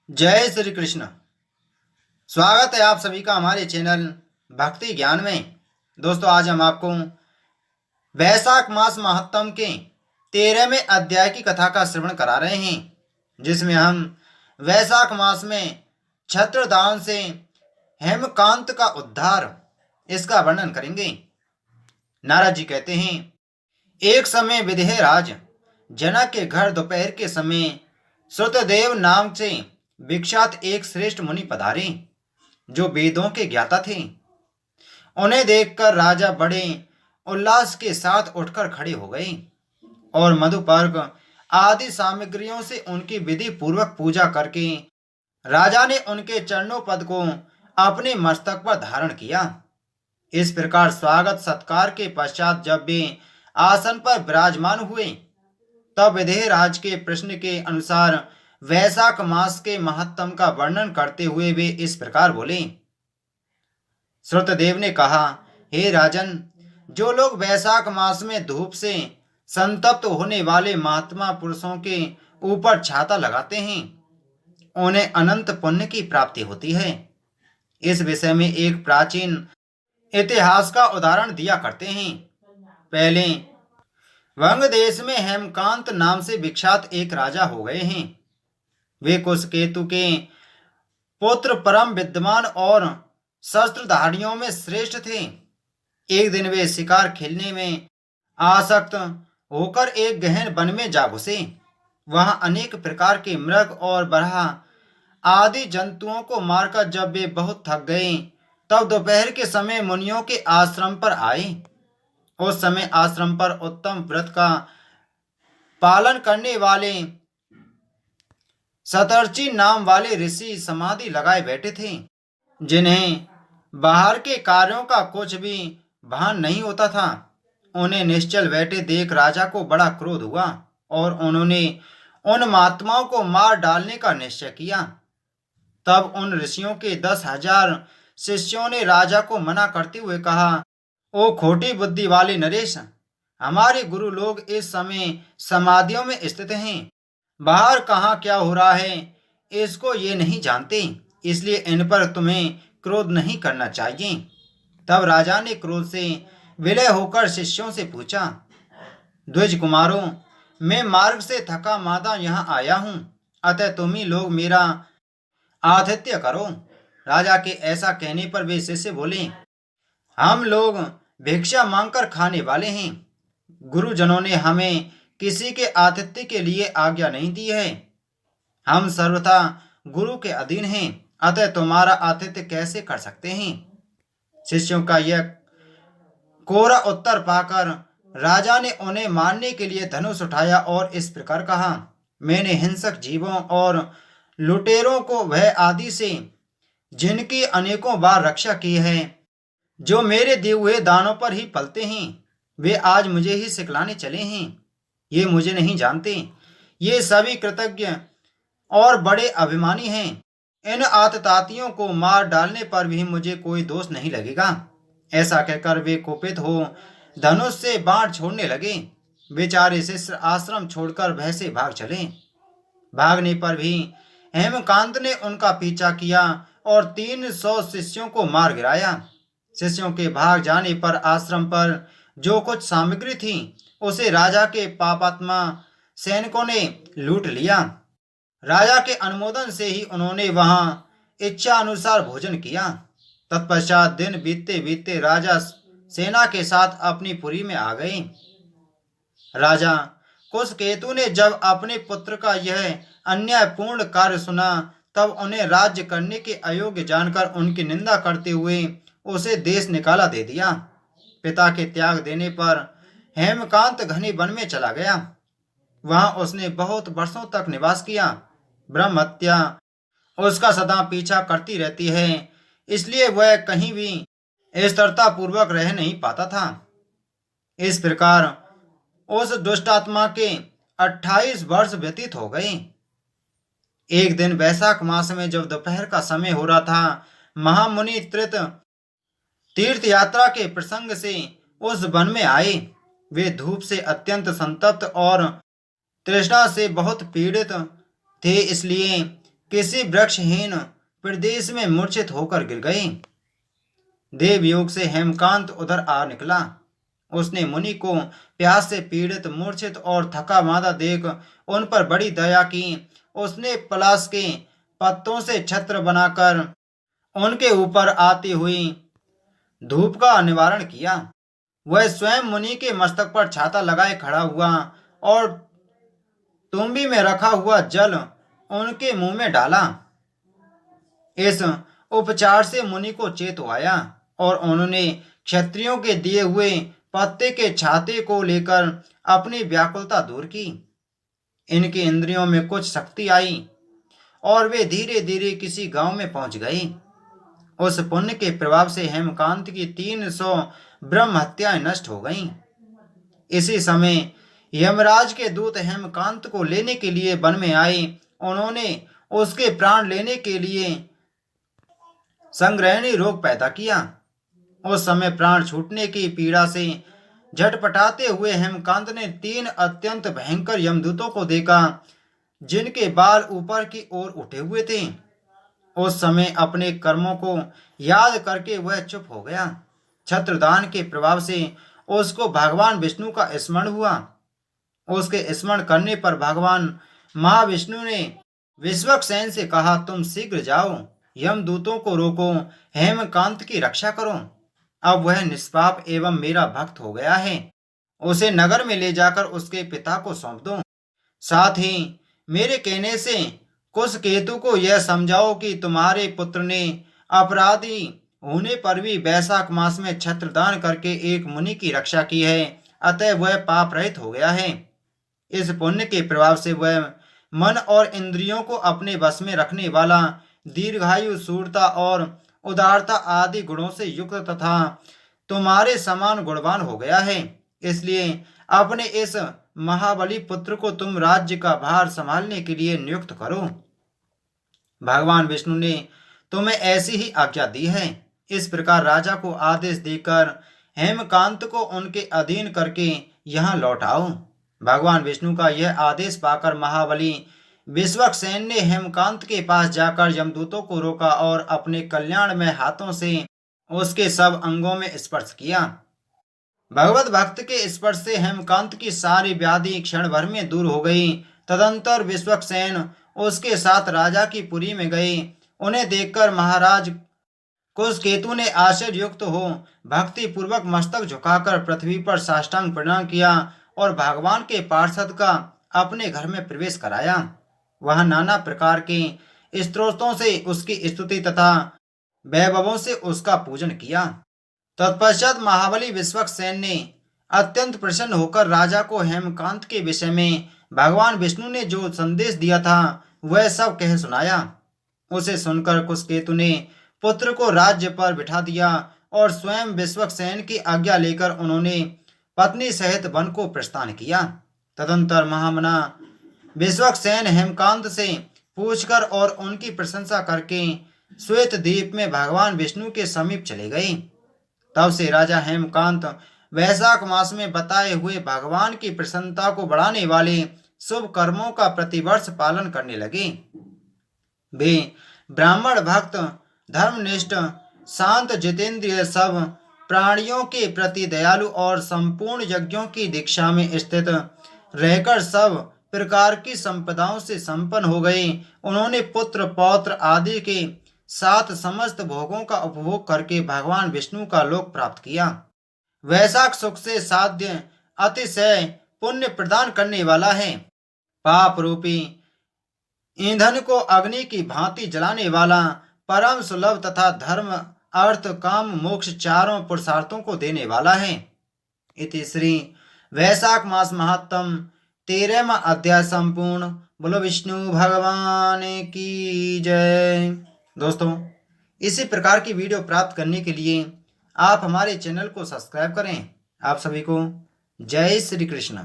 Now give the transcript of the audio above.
जय श्री कृष्ण। स्वागत है आप सभी का हमारे चैनल भक्ति ज्ञान में। दोस्तों, आज हम आपको वैशाख मास महात्म के 13वें अध्याय की कथा का श्रवण करा रहे हैं, जिसमें हम वैशाख मास में छत्रदान से हेमकांत का उद्धार इसका वर्णन करेंगे। नारद जी कहते हैं, एक समय विदेहराज जनक के घर दोपहर के समय श्रुतदेव नाम से विख्यात एक श्रेष्ठ मुनि पधारे, जो वेदों के ज्ञाता थे। उन्हें देखकर राजा बड़े उल्लास के साथ उठकर खड़े हो गए और मधुपर्क आदि सामग्रियों से उनकी विधि पूर्वक पूजा करके राजा ने उनके चरणों पद को अपने मस्तक पर धारण किया। इस प्रकार स्वागत सत्कार के पश्चात जब वे आसन पर विराजमान हुए, तब विदेहराज के प्रश्न के अनुसार वैशाख मास के महात्म का वर्णन करते हुए वे इस प्रकार बोले। श्रुतदेव ने कहा, हे राजन, जो लोग वैशाख मास में धूप से संतप्त होने वाले महात्मा पुरुषों के ऊपर छाता लगाते हैं, उन्हें अनंत पुण्य की प्राप्ति होती है। इस विषय में एक प्राचीन इतिहास का उदाहरण दिया करते हैं। पहले वंग देश में हेमकांत नाम से विख्यात एक राजा हो गए हैं। वे कुशकेतु के पुत्र, परम विद्वान और शस्त्रधारियों में श्रेष्ठ थे। एक दिन वे शिकार खेलने में आसक्त होकर एक गहन वन में जा घुसे। वहां अनेक प्रकार के मृग और बरहा आदि जंतुओं को मारकर जब वे बहुत थक गए, तब दोपहर के समय मुनियों के आश्रम पर आए। उस समय आश्रम पर उत्तम व्रत का पालन करने वाले सतर्ची नाम वाले ऋषि समाधि लगाए बैठे थे, जिन्हें बाहर के कार्यों का कुछ भी भान नहीं होता था। उन्हें निश्चल बैठे देख राजा को बड़ा क्रोध हुआ और उन्होंने उन महात्माओं को मार डालने का निश्चय किया। तब उन ऋषियों के 10,000 शिष्यों ने राजा को मना करते हुए कहा, ओ खोटी बुद्धि वाले नरेश, हमारे गुरु लोग इस समय समाधियों में स्थित हैं। बाहर कहाँ क्या हो रहा है इसको ये नहीं जानते, इसलिए इन पर तुम्हें क्रोध नहीं करना चाहिए। तब राजा ने क्रोध से विलय होकर शिष्यों से पूछा, द्विज कुमारों, मैं मार्ग से थका मादा यहाँ आया हूँ, अतः तुम ही लोग मेरा आतिथ्य करो। राजा के ऐसा कहने पर वे शिष्य बोले, हम लोग भिक्षा मांगकर खाने वाले हैं। गुरुजनों ने हमें किसी के आतिथ्य के लिए आज्ञा नहीं दी है। हम सर्वथा गुरु के अधीन हैं, अतः तुम्हारा आतिथ्य कैसे कर सकते हैं। शिष्यों का यह कोरा उत्तर पाकर राजा ने उन्हें मारने के लिए धनुष उठाया और इस प्रकार कहा, मैंने हिंसक जीवों और लुटेरों को भय आदि से जिनकी अनेकों बार रक्षा की है, जो मेरे दिए हुए दानों पर ही पलते हैं, वे आज मुझे ही सिखलाने चले हैं। ये मुझे नहीं जानते। ये सभी कृतज्ञ और बड़े अभिमानी हैं। इन आततातियों को मार डालने पर भी मुझे कोई दोष नहीं लगेगा। ऐसा कहकर वे कुपित हो धनुष से बाण छोड़ने लगे। बेचारे शिष्य आश्रम छोड़कर भय से भाग चले। भागने पर भी हेमकांत ने उनका पीछा किया और 300 शिष्यों को मार गिराया। शिष्यों के भाग जाने पर आश्रम पर जो कुछ सामग्री थी, उसे राजा के पापात्मा सैनिकों ने लूट लिया। राजा के अनुमोदन से ही उन्होंने वहां इच्छा अनुसार भोजन किया। तत्पश्चात दिन बीतते बीतते राजा सेना के साथ अपनी पुरी में आ गए। राजा कुशकेतु ने जब अपने पुत्र का यह अन्यायपूर्ण कार्य सुना, तब उन्हें राज्य करने के अयोग्य जानकर उनकी निंदा करते हुए उसे देश निकाला दे दिया। पिता के त्याग देने पर हेमकांत घने वन में चला गया। वहां उसने बहुत वर्षों तक निवास किया। ब्रह्म हत्या उसका सदा पीछा करती रहती है, इसलिए वह कहीं भी स्थिरता पूर्वक रह नहीं पाता था। इस प्रकार उस दुष्टात्मा के 28 वर्ष व्यतीत हो गए। एक दिन वैशाख मास में जब दोपहर का समय हो रहा था, महामुनि त्रित तीर्थ यात्रा के प्रसंग से उस वन में आए। वे धूप से अत्यंत संतप्त और तृष्णा से बहुत पीड़ित थे, इसलिए किसी वृक्षहीन प्रदेश में मूर्छित होकर गिर गई। देवयोग से हेमकांत उधर आ निकला। उसने मुनि को प्यास से पीड़ित, मूर्छित और थका मांदा देख उन पर बड़ी दया की। उसने पलाश के पत्तों से छत्र बनाकर उनके ऊपर आती हुई धूप का निवारण किया। वह स्वयं मुनि के मस्तक पर छाता लगाए खड़ा हुआ और तुम्बी में रखा हुआ जल उनके मुंह में डाला। इस उपचार से मुनि को चेत आया और उन्होंने क्षत्रियों के दिए हुए पत्ते के छाते को लेकर अपनी व्याकुलता दूर की। इनकी इंद्रियों में कुछ शक्ति आई और वे धीरे धीरे किसी गांव में पहुंच गए। उस पुण्य के प्रभाव से हेमकांत की 300 ब्रह्म हत्याएं नष्ट हो गईं। इसी समय यमराज के दूत हेमकांत को लेने के लिए वन में आए। उन्होंने उसके प्राण लेने के लिए संग्रहणी रोग पैदा किया। उस समय प्राण छूटने की पीड़ा से झटपटाते हुए हेमकांत ने 3 अत्यंत भयंकर यमदूतों को देखा, जिनके बाल ऊपर की ओर उठे हुए थे। उस समय अपने कर्मों को याद करके वह चुप हो गया। छत्रदान के प्रभाव से उसको भगवान विष्णु का स्मरण हुआ। उसके स्मरण करने पर भगवान महाविष्णु ने विश्वक्सेन से कहा, तुम शीघ्र जाओ, यमदूतों को रोको, हेमकांत की रक्षा करो। अब वह निष्पाप एवं मेरा भक्त हो गया है। उसे नगर में ले जाकर उसके पिता को सौंप दो। साथ ही मेरे कहने से कुशकेतु को यह समझाओ कि तुम्हारे पुत्र ने अपराधी होने पर भी वैशाख मास में छत्रदान करके एक मुनि की रक्षा की है, अतः वह पाप रहित हो गया है। इस पुण्य के प्रभाव से वह मन और इंद्रियों को अपने वश में रखने वाला, दीर्घायु, शूरता और उदारता आदि गुणों से युक्त तथा तुम्हारे समान गुणवान हो गया है। इसलिए अपने इस महाबली पुत्र को तुम राज्य का भार संभालने के लिए नियुक्त करो। भगवान विष्णु ने तुम्हें ऐसी ही आज्ञा दी है। इस प्रकार राजा को आदेश देकर हेमकांत को उनके अधीन करके यहाँ लौट आओ। भगवान विष्णु का यह आदेश पाकर महाबली विश्वक्सेन ने हेमकांत के पास जाकर यमदूतों को रोका और अपने कल्याण में हाथों से उसके सब अंगों में स्पर्श किया। भगवत भक्त के स्पर्श से हेमकांत की सारी व्याधि क्षण भर में दूर हो गई। तदंतर विश्वक्सेन उसके साथ राजा की पुरी में गए। उन्हें देखकर महाराज कुशकेतु ने आश्चर्य युक्त हो भक्ति पूर्वक मस्तक झुकाकर पृथ्वी पर साष्टांग प्रणाम किया और भगवान के पार्षद का अपने घर में प्रवेश कराया। वह नाना प्रकार के स्तोत्रों से उसकी स्तुति तथा वैभवों से उसका पूजन किया। तत्पश्चात महाबली विश्वक्सेन ने अत्यंत प्रसन्न होकर राजा को हेमकांत के विषय में भगवान विष्णु ने जो संदेश दिया था वह सब कह सुनाया। उसे सुनकर कुशकेतु ने पुत्र को राज्य पर बिठा दिया और स्वयं विश्वक्सेन की आज्ञा लेकर उन्होंने पत्नी सहित वन को प्रस्थान किया। तदंतर महामना विश्वक्सेन हेमकांत से पूछकर और उनकी प्रशंसा करके श्वेत द्वीप में भगवान विष्णु के समीप चले गए। तब से राजा हेमकांत वैशाख मास में बताए हुए भगवान की प्रसन्नता को बढ़ाने वाले शुभ कर्मों का प्रतिवर्ष पालन करने लगे। वे ब्राह्मण भक्त, धर्मनिष्ठ, शांत, जितेंद्रिय, सब प्राणियों के प्रति दयालु और संपूर्ण यज्ञों की दीक्षा में स्थित रहकर सब प्रकार की संपदाओं से संपन्न हो गए। उन्होंने पुत्र, पौत्र आदि के साथ समस्त भोगों का उपभोग करके भगवान विष्णु का लोक प्राप्त किया। वैशाख सुख से साध्य अतिशय पुण्य प्रदान करने वाला है। पाप रूपी ईंधन को अग्नि की भांति जलाने वाला, परम सुलभ तथा धर्म, अर्थ, काम, मोक्ष चारों पुरुषार्थों को देने वाला है। इति श्री वैशाख मास महात्म 13वां अध्याय संपूर्ण। बोलो विष्णु भगवान की जय। दोस्तों, इसी प्रकार की वीडियो प्राप्त करने के लिए आप हमारे चैनल को सब्सक्राइब करें। आप सभी को जय श्री कृष्ण।